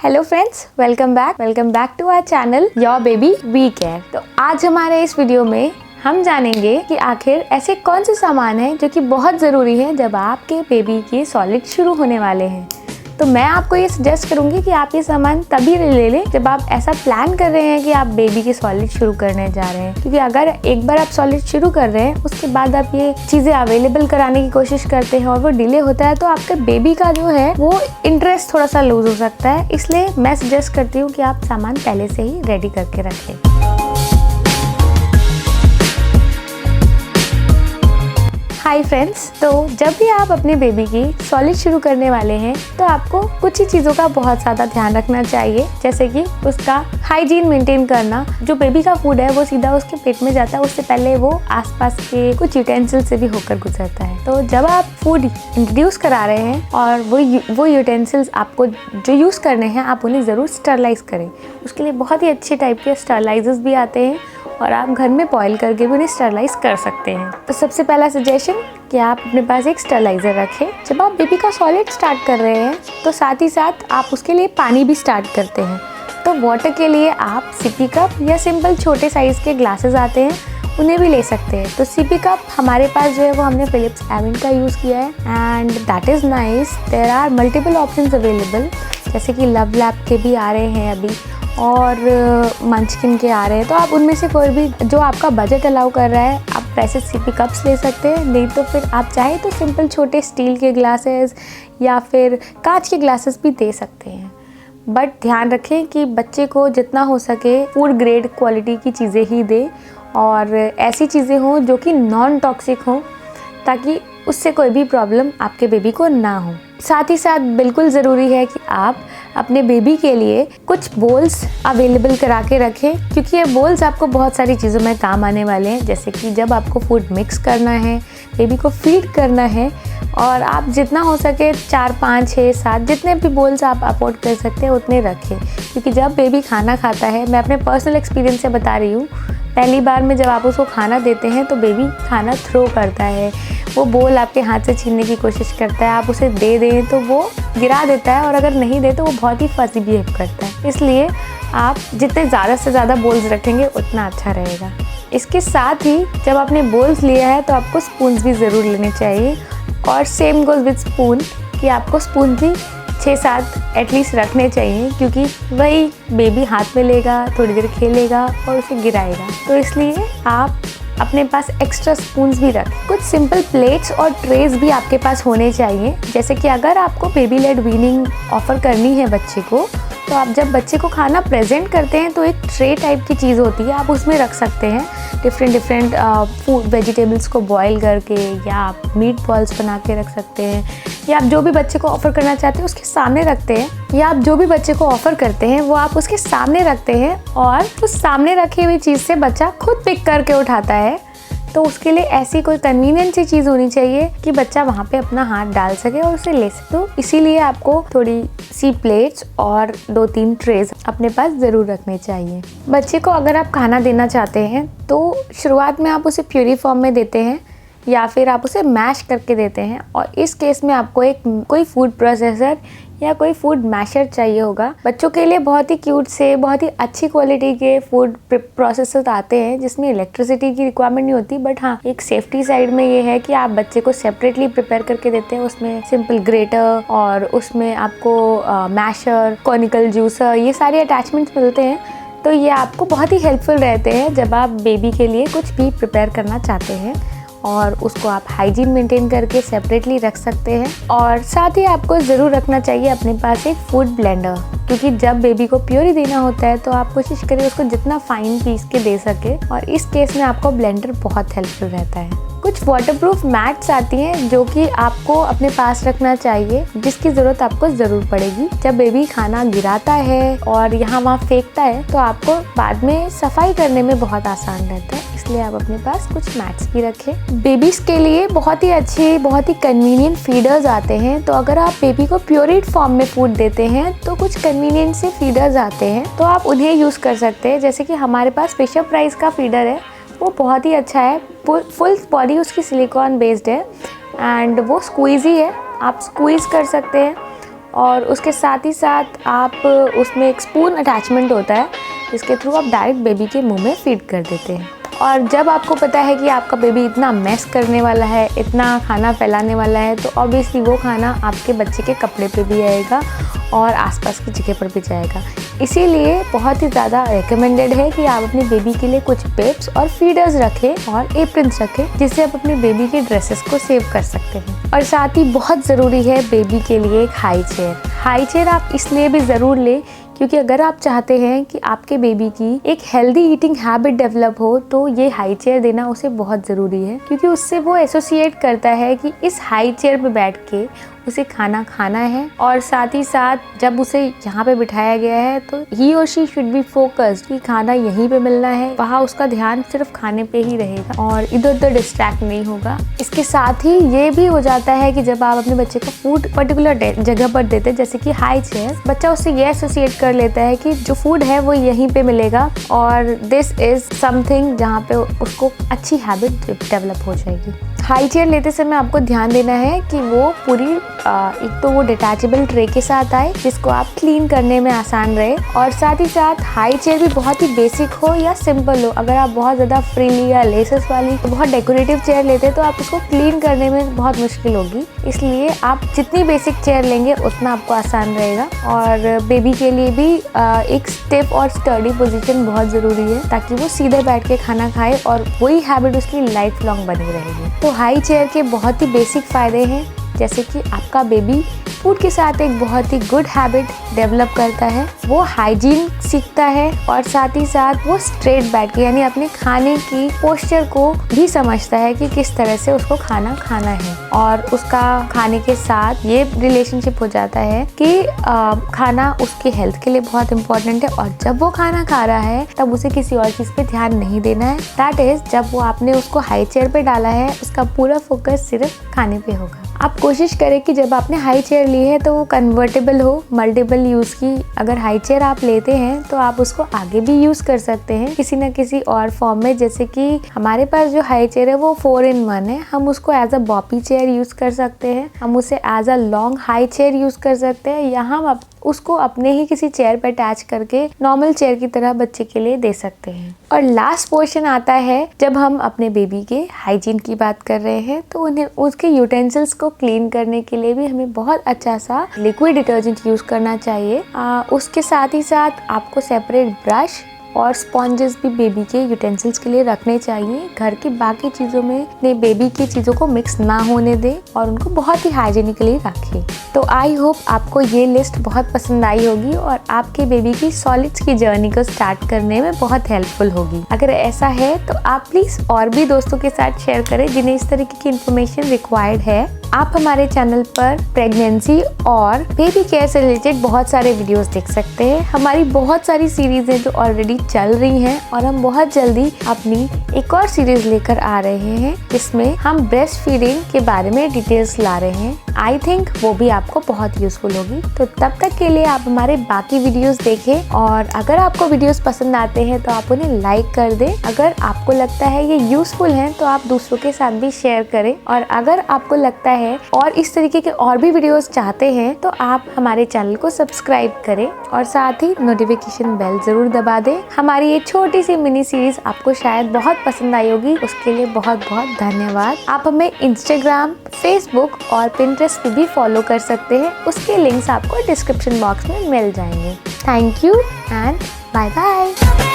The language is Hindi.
Hello friends, welcome back to our channel your baby we care. तो आज हमारे इस वीडियो में हम जानेंगे कि आखिर ऐसे कौन से सामान हैं जो कि बहुत ज़रूरी है जब आपके बेबी के सॉलिड शुरू होने वाले हैं। तो मैं आपको ये सजेस्ट करूंगी कि आप ये सामान तभी ले लें जब आप ऐसा प्लान कर रहे हैं कि आप बेबी के सॉलिड शुरू करने जा रहे हैं, क्योंकि अगर एक बार आप सॉलिड शुरू कर रहे हैं उसके बाद आप ये चीज़ें अवेलेबल कराने की कोशिश करते हैं और वो डिले होता है तो आपके बेबी का जो है वो इंटरेस्ट थोड़ा सा लूज हो सकता है। इसलिए मैं सजेस्ट करती हूँ कि आप सामान पहले से ही रेडी करके रखें। हाय फ्रेंड्स, तो जब भी आप अपने बेबी की सॉलिड शुरू करने वाले हैं तो आपको कुछ ही चीज़ों का बहुत ज़्यादा ध्यान रखना चाहिए, जैसे कि उसका हाइजीन मेंटेन करना। जो बेबी का फूड है वो सीधा उसके पेट में जाता है, उससे पहले वो आसपास के कुछ यूटेंसिल से भी होकर गुजरता है। तो जब आप फूड इंट्रोड्यूस करा रहे हैं और वो यूटेंसिल्स आपको जो यूज़ करने हैं आप उन्हें ज़रूर स्टरलाइज करें। उसके लिए बहुत ही अच्छे टाइप के स्टरलाइजर्स भी आते हैं और आप घर में बॉईल करके भी उन्हें स्टरलाइज कर सकते हैं। तो सबसे पहला सजेशन कि आप अपने पास एक स्टरलाइज़र रखें। जब आप बेबी का सॉलिड स्टार्ट कर रहे हैं तो साथ ही साथ आप उसके लिए पानी भी स्टार्ट करते हैं। तो वाटर के लिए आप सिपी कप या सिंपल छोटे साइज़ के ग्लासेस आते हैं, उन्हें भी ले सकते हैं। तो सिपी कप हमारे पास जो है वो हमने फिलिप्स एविन का यूज़ किया है and that is nice. There are multiple options available, जैसे कि लव लैब के भी आ रहे हैं अभी और मंचकिन के आ रहे हैं। तो आप उनमें से कोई भी जो आपका बजट अलाउ कर रहा है आप वैसे सिपी कप्स ले सकते हैं, नहीं तो फिर आप चाहे तो सिंपल छोटे स्टील के ग्लासेस या फिर कांच के ग्लासेस भी दे सकते हैं। बट ध्यान रखें कि बच्चे को जितना हो सके फूड ग्रेड क्वालिटी की चीज़ें ही दें और ऐसी चीज़ें हों जो कि नॉन टॉक्सिक हों, ताकि उससे कोई भी प्रॉब्लम आपके बेबी को ना हो। साथ ही साथ बिल्कुल ज़रूरी है कि आप अपने बेबी के लिए कुछ बोल्स अवेलेबल करा के रखें, क्योंकि ये बोल्स आपको बहुत सारी चीज़ों में काम आने वाले हैं। जैसे कि जब आपको फूड मिक्स करना है, बेबी को फीड करना है, और आप जितना हो सके 4, 5, 6, 7 जितने भी बोल्स आप अफोर्ड कर सकते हैं उतने रखें। क्योंकि जब बेबी खाना खाता है, मैं अपने पर्सनल एक्सपीरियंस से बता रही हूँ, पहली बार में जब आप उसको खाना देते हैं तो बेबी खाना थ्रो करता है, वो बोल आपके हाथ से छीनने की कोशिश करता है। आप उसे दे दें तो वो गिरा देता है और अगर नहीं दे तो वो बहुत ही फसी बिहेव करता है। इसलिए आप जितने ज़्यादा से ज़्यादा बोल्स रखेंगे उतना अच्छा रहेगा। इसके साथ ही जब आपने बोल्स लिया है तो आपको स्पून्स भी ज़रूर लेने चाहिए, और सेम गोज़ विद स्पून कि आपको स्पून भी 6-7 एटलीस्ट रखने चाहिए, क्योंकि वही बेबी हाथ में लेगा, थोड़ी देर खेलेगा और उसे गिराएगा। तो इसलिए आप अपने पास एक्स्ट्रा स्पून्स भी रखें। कुछ सिंपल प्लेट्स और ट्रेज भी आपके पास होने चाहिए, जैसे कि अगर आपको बेबी लेड वीनिंग ऑफर करनी है बच्चे को, तो आप जब बच्चे को खाना प्रेजेंट करते हैं तो एक ट्रे टाइप की चीज़ होती है, आप उसमें रख सकते हैं डिफरेंट फूड वेजिटेबल्स को बॉईल करके, या आप मीट बॉल्स बना के रख सकते हैं, या आप जो भी बच्चे को ऑफ़र करना चाहते हैं उसके सामने रखते हैं, या आप जो भी बच्चे को ऑफ़र करते हैं वो आप उसके सामने रखते हैं और उस सामने रखी हुई चीज़ से बच्चा खुद पिक करके उठाता है। तो उसके लिए ऐसी कोई कन्वीनियंट सी चीज़ होनी चाहिए कि बच्चा वहाँ पे अपना हाथ डाल सके और उसे ले सके। तो इसीलिए आपको थोड़ी सी प्लेट्स और 2-3 ट्रेज अपने पास ज़रूर रखने चाहिए। बच्चे को अगर आप खाना देना चाहते हैं तो शुरुआत में आप उसे प्यूरी फॉर्म में देते हैं या फिर आप उसे मैश करके देते हैं, और इस केस में आपको कोई फूड प्रोसेसर या कोई फूड मैशर चाहिए होगा। बच्चों के लिए बहुत ही क्यूट से बहुत ही अच्छी क्वालिटी के फूड प्रोसेसर आते हैं जिसमें इलेक्ट्रिसिटी की रिक्वायरमेंट नहीं होती, बट हाँ एक सेफ्टी साइड में ये है कि आप बच्चे को सेपरेटली प्रिपेयर करके देते हैं। उसमें सिंपल ग्रेटर और उसमें आपको मैशर, कॉनिकल जूसर, ये सारे अटैचमेंट्स मिलते हैं। तो ये आपको बहुत ही हेल्पफुल रहते हैं जब आप बेबी के लिए कुछ भी प्रिपेयर करना चाहते हैं, और उसको आप हाइजीन मेंटेन करके सेपरेटली रख सकते हैं। और साथ ही आपको ज़रूर रखना चाहिए अपने पास एक फूड ब्लेंडर, क्योंकि जब बेबी को प्योरी देना होता है तो आप कोशिश करें उसको जितना फाइन पीस के दे सके, और इस केस में आपको ब्लेंडर बहुत हेल्पफुल रहता है। कुछ वाटरप्रूफ मैट्स आती हैं जो कि आपको अपने पास रखना चाहिए, जिसकी ज़रूरत आपको ज़रूर पड़ेगी जब बेबी खाना गिराता है और यहाँ वहाँ फेंकता है, तो आपको बाद में सफाई करने में बहुत आसान रहता है। इसलिए आप अपने पास कुछ मैट्स भी रखें। बेबीज़ के लिए बहुत ही अच्छे, बहुत ही कन्वीनियंट फीडर्स आते हैं। तो अगर आप बेबी को प्योरिड फॉर्म में फूड देते हैं तो कुछ कन्वीनियंट से फीडर्स आते हैं, तो आप उन्हें यूज़ कर सकते हैं। जैसे कि हमारे पास फिशर प्राइस का फीडर है, वो बहुत ही अच्छा है, फुल बॉडी उसकी सिलिकॉन बेस्ड है एंड वो स्क्वीज़ी है, आप स्क्वीज़ कर सकते हैं और उसके साथ ही साथ आप उसमें एक स्पून अटैचमेंट होता है जिसके थ्रू आप डायरेक्ट बेबी के मुंह में फीड कर देते हैं। और जब आपको पता है कि आपका बेबी इतना मेस करने वाला है, इतना खाना फैलाने वाला है, तो ऑब्वियसली वो खाना आपके बच्चे के कपड़े पे भी आएगा और आसपास की जगह पर भी जाएगा। इसीलिए बहुत ही ज़्यादा रिकमेंडेड है कि आप अपने बेबी के लिए कुछ पिप्स और फीडर्स रखें और एप्रन्स रखें, जिससे आप अपने बेबी के ड्रेसेस को सेव कर सकते हैं। और साथ ही बहुत ज़रूरी है बेबी के लिए एक हाई चेयर। हाई चेयर आप इसलिए भी ज़रूर लें क्योंकि अगर आप चाहते हैं कि आपके बेबी की एक हेल्दी ईटिंग हैबिट डेवलप हो तो ये हाई चेयर देना उसे बहुत ज़रूरी है, क्योंकि उससे वो एसोसिएट करता है कि इस हाई चेयर पे बैठ के उसे खाना खाना है। और साथ ही साथ जब उसे यहाँ पे बिठाया गया है तो ही और शी शुड बी फोकस्ड कि खाना यहीं पे मिलना है, वहाँ उसका ध्यान सिर्फ खाने पे ही रहेगा और इधर उधर डिस्ट्रैक्ट नहीं होगा। इसके साथ ही ये भी हो जाता है कि जब आप अपने बच्चे को फूड पर्टिकुलर जगह पर देते हैं जैसे कि हाई चेयर, बच्चा उससे ये एसोसिएट कर लेता है कि जो फूड है वो यहीं पे मिलेगा और दिस इज समथिंग जहाँ पे उसको अच्छी हैबिट डेवलप हो जाएगी। हाई चेयर लेते समय आपको ध्यान देना है कि वो पूरी एक तो वो डिटैचेबल ट्रे के साथ आए जिसको आप क्लीन करने में आसान रहे, और साथ ही साथ हाई चेयर भी बहुत ही बेसिक हो या सिंपल हो। अगर आप बहुत ज़्यादा फ्रीली या लेसेस वाली तो बहुत डेकोरेटिव चेयर लेते हैं तो आप उसको क्लीन करने में बहुत मुश्किल होगी, इसलिए आप जितनी बेसिक चेयर लेंगे उतना आपको आसान रहेगा। और बेबी के लिए भी एक स्टिफ और स्टर्डी पोजीशन बहुत ज़रूरी है ताकि वो सीधे बैठ के खाना खाए और वही हैबिट उसकी लाइफ लॉन्ग बनी रहेगी। तो हाई चेयर के बहुत ही बेसिक फ़ायदे हैं, जैसे कि आपका बेबी फूड के साथ एक बहुत ही गुड हैबिट डेवलप करता है, वो हाइजीन सीखता है और साथ ही साथ वो स्ट्रेट बैठ के यानी अपने खाने की पोस्चर को भी समझता है कि किस तरह से उसको खाना खाना है। और उसका खाने के साथ ये रिलेशनशिप हो जाता है कि खाना उसके हेल्थ के लिए बहुत इंपॉर्टेंट है और जब वो खाना खा रहा है तब उसे किसी और चीज़ पे ध्यान नहीं देना है। दैट इज जब वो आपने उसको हाई चेयर पे डाला है उसका पूरा फोकस सिर्फ खाने पे होगा। आप कोशिश करें कि जब आपने हाई चेयर ली है तो वो कन्वर्टेबल हो, मल्टीपल यूज़ की। अगर हाई चेयर आप लेते हैं तो आप उसको आगे भी यूज़ कर सकते हैं किसी न किसी और फॉर्म में, जैसे कि हमारे पास जो हाई चेयर है वो 4-in-1 है, हम उसको as a boppy chair use कर सकते हैं, हम उसे as a long high chair use कर सकते हैं, या हम उसको अपने ही किसी चेयर पर अटैच करके नॉर्मल चेयर की तरह बच्चे के लिए दे सकते हैं। और लास्ट पोर्शन आता है जब हम अपने बेबी के हाइजीन की बात कर रहे हैं तो उन्हें उसके यूटेंसिल्स को क्लीन करने के लिए भी हमें बहुत अच्छा सा लिक्विड डिटर्जेंट यूज़ करना चाहिए। उसके साथ ही साथ आपको सेपरेट ब्रश और स्पॉन्जेस भी बेबी के यूटेंसिल्स के लिए रखने चाहिए। घर की बाकी चीज़ों में अपने बेबी की चीज़ों को मिक्स ना होने दें और उनको बहुत ही हाइजीनिकली रखें। तो आई होप आपको ये लिस्ट बहुत पसंद आई होगी और आपके बेबी की सॉलिड्स की जर्नी को स्टार्ट करने में बहुत हेल्पफुल होगी। अगर ऐसा है तो आप प्लीज़ और भी दोस्तों के साथ शेयर करें जिन्हें इस तरीके की इन्फॉर्मेशन रिक्वायर्ड है। आप हमारे चैनल पर प्रेगनेंसी और बेबी केयर से रिलेटेड बहुत सारे वीडियोस देख सकते हैं। हमारी बहुत सारी सीरीज़ हैं जो ऑलरेडी चल रही हैं और हम बहुत जल्दी अपनी एक और सीरीज़ लेकर आ रहे हैं जिसमें हम ब्रेस्ट फीडिंग के बारे में डिटेल्स ला रहे हैं। आई थिंक वो भी आपको बहुत यूजफुल होगी। तो तब तक के लिए आप हमारे बाकी वीडियोस देखें और अगर आपको वीडियोस पसंद आते हैं तो आप उन्हें लाइक कर दें। अगर आपको लगता है ये यूजफुल हैं तो आप दूसरों के साथ भी शेयर करें, और अगर आपको लगता है और इस तरीके के और भी वीडियोस चाहते हैं तो आप हमारे चैनल को सब्सक्राइब करें और साथ ही नोटिफिकेशन बेल जरूर दबा दें। हमारी ये छोटी सी मिनी सीरीज आपको शायद बहुत पसंद आई होगी, उसके लिए बहुत बहुत धन्यवाद। आप हमें इंस्टाग्राम, फेसबुक और पिंटरेस्ट पे भी फॉलो कर सकते हैं, उसके लिंक्स आपको डिस्क्रिप्शन बॉक्स में मिल जाएंगे। Thank you and bye bye.